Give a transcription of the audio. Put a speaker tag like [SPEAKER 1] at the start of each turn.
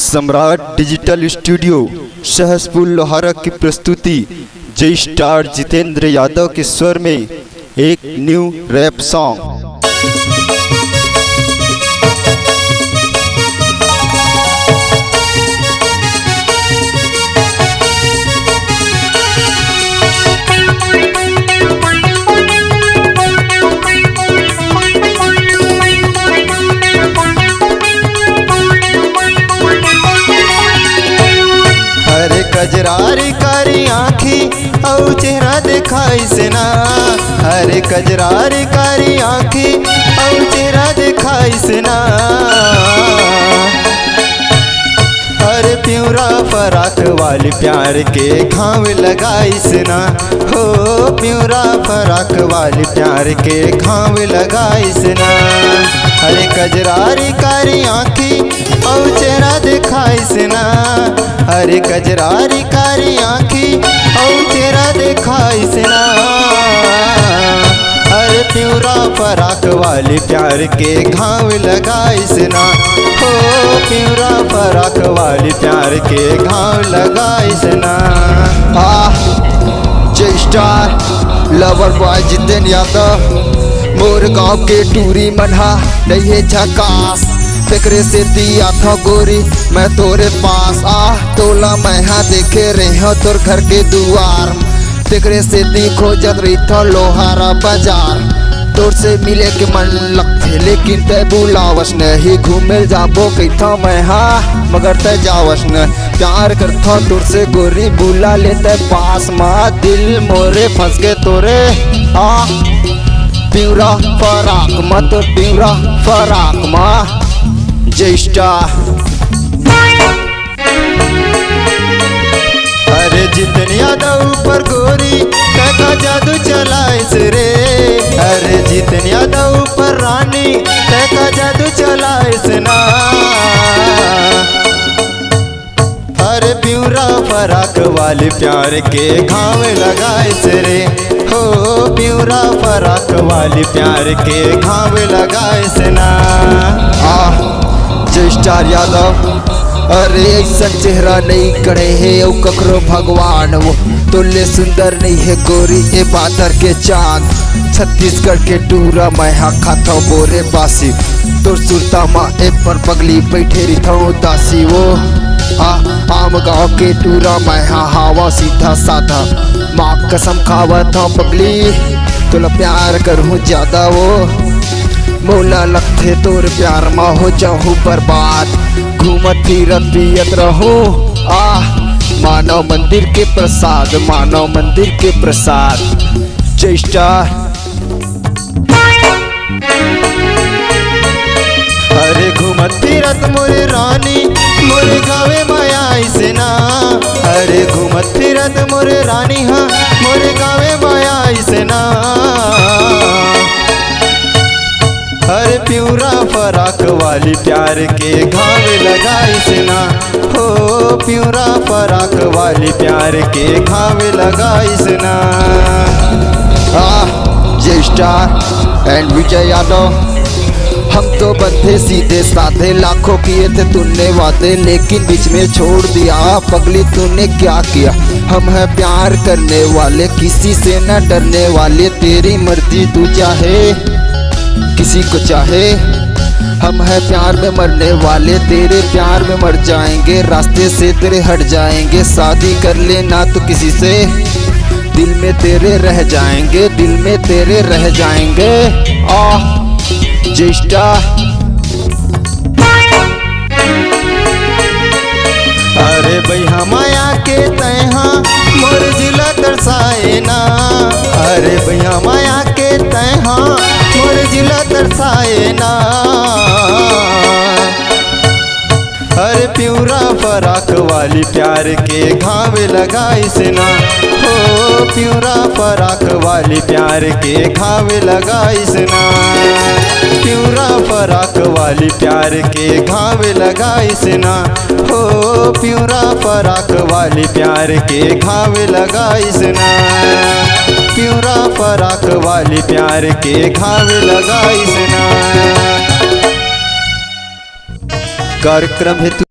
[SPEAKER 1] सम्राट digital studio Sahaspur Lohara की प्रस्तुति जय स्टार जितेंद्र यादव के स्वर में एक न्यू रैप सॉन्ग।
[SPEAKER 2] कजरारी कारी आँखी औ चेहरा दिखाई से ना, अरे कजरारी कारी आँखी औ चेहरा दिखाई से ना। अरे प्यूरा फराक वाली प्यार के घाव लगाई से ना, हो प्यूरा फराक वाली प्यार के घाव लगाई से ना। अरे कजरारी कारी आँखी औ चेहरा दिखाई से ना, अरे कजरारी कारी आँखी और चेहरा दिखाई से ना। अरे प्यूरा फराक वाली प्यार के घाव लगाई से ना, हो प्यूरा फराक वाली प्यार के घाव लगाई से ना।
[SPEAKER 1] जय star lover boy Jitendra Yadav मोर गांव के टूरी मनहा नहीं है झकास, फिक्रे से दिया था गोरी मैं तोरे पास तोला मैं देखे रहे हो तोर घर के दुआर, फिक्रे से दी खोजत रही था लोहारा बाजार। तोर से मिले के मन लगते लेकिन ते बुलावस नहीं, घूमे जाबो कहता मैं मगर ते जावस न। प्यार करता तोर से गोरी बुला लेते पास माँ, दिल मोरे फंस गए तोरे प्यूरा फराक मत प्यूरा फराक माँ। जय स्टार
[SPEAKER 2] अरे जितेंद्र यादव ऊपर गोरी का जादू चलाइस रे, अरे जितेंद्र यादव ऊपर रानी का जादू चलाइस ना। अरे प्यूरा फराक वाली प्यार के घाव लगाइस रे, हो प्यूरा फराक वाली प्यार के घाव लगाइस ना।
[SPEAKER 1] जय स्टार यादव अरे ऐसा चेहरा नहीं करे है ओ ककरो भगवान, वो तुल्य सुंदर नहीं है गोरी ए बादर के चांद। छत्तीसगढ़ के टूरा मैं खाता बोरे बासी, तोर सुरता माँ ए पर पगली बैठे रही उदासी। वो आम गाँव के टूरा मैं हवा सीधा साधा, माँ कसम खावा था पगली तुला प्यार करूँ ज्यादा। वो मोला लगथे तोर प्यार माँ हो जाऊँ बर्बाद, घूमत फिरत पियत रहूं मानव मंदिर के प्रसाद, मानव मंदिर के प्रसाद। जय स्टार
[SPEAKER 2] अरे घूमत फिरत मोरे रानी मोरे गावे माया से ना, अरे घूमत फिरत मोरे रानी मोरे गावे माया से ना। अरे प्यूरा फराक वाली प्यार के घाव लगाई से ना, हो प्यूरा फराक वाली प्यार के घाव लगाई से ना।
[SPEAKER 1] जय स्टार एंड विजय यादव हम तो बंधे सीधे साधे लाखों किए थे तूने वादे, लेकिन बीच में छोड़ दिया पगली तूने क्या किया। हम है प्यार करने वाले किसी से न डरने वाले, तेरी मर्जी तू चाहे किसी को चाहे। हम है प्यार में मरने वाले तेरे प्यार में मर जाएंगे, रास्ते से तेरे हट जाएंगे। शादी कर लेना तो kiसी से दिल में तेरे रह जाएंगे, दिल में तेरे रह जाएंगे। जय स्टार
[SPEAKER 2] अरे भैया माया के तैहा मोर जिला दर्शाए ना, अरे भैया माया के तैहा मोर जिला दर्शाए ना। अरे प्यूरा फराक वाली प्यार के घाव लगाई से ना, हो प्यूरा फराक वाली प्यार के घाव लगाई से ना। प्यूरा फराक वाली प्यार के घाव लगाई से ना, हो प्यूरा फराक वाली प्यार के घाव लगाई से ना। प्यूरा फराक वाली प्यार के घाव लगाई से ना।
[SPEAKER 1] कार्यक्रम हेतु